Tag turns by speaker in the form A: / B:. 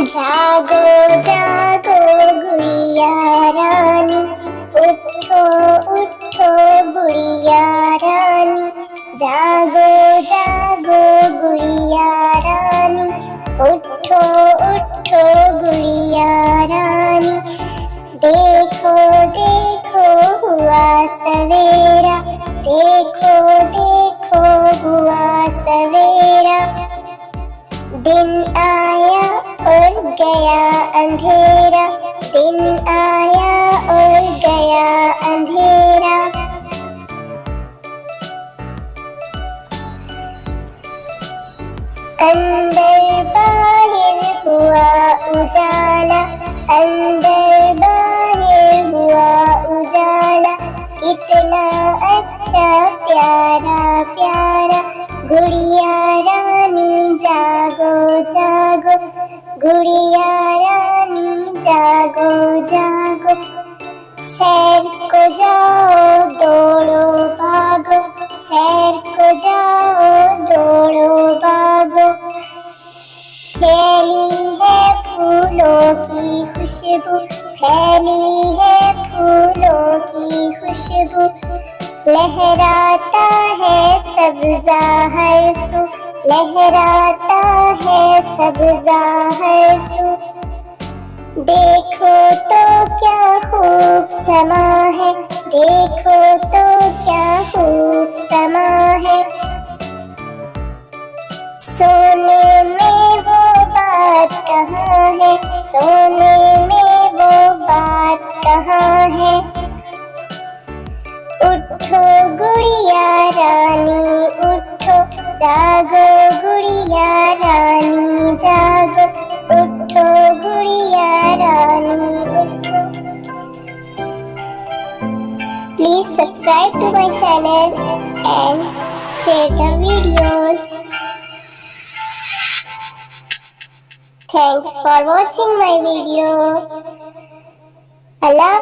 A: जागो जागो गुड़िया रानी, उठो उठो गुड़िया रानी। जागो जागो गुड़िया रानी, उठो उठो गुड़िया रानी। देखो देखो हुआ सवेरा, देखो देखो हुआ सवेरा। दिन आया और गया अंधेरा, दिन आया और गया अंधेरा। अंदर बाहर हुआ उजाला, अंदर बाहर हुआ उजाला। कितना अच्छा प्यारा प्यारा, गुड़िया रानी जागो जागो, गुड़िया रानी जागो जागो। सैर को जाओ दौड़ो भागो, सैर को जाओ दौड़ो भागो। फैली है फूलों की खुशबू, फैली है फूलों की खुशबू। लहराता है सब्ज़ा हर सू, लहराता है सब्ज़ा हर सू। देखो तो क्या खूब समा है, देखो तो क्या खूब समा है। सोने में वो बात कहाँ है, सोने में वो बात कहाँ है। उठो गुड़िया रानी उठो, जागो गुड़िया रानी जागो। उठो गुड़िया रानी उठो। Please subscribe to my channel and share the videos. Thanks for watching my video. Allah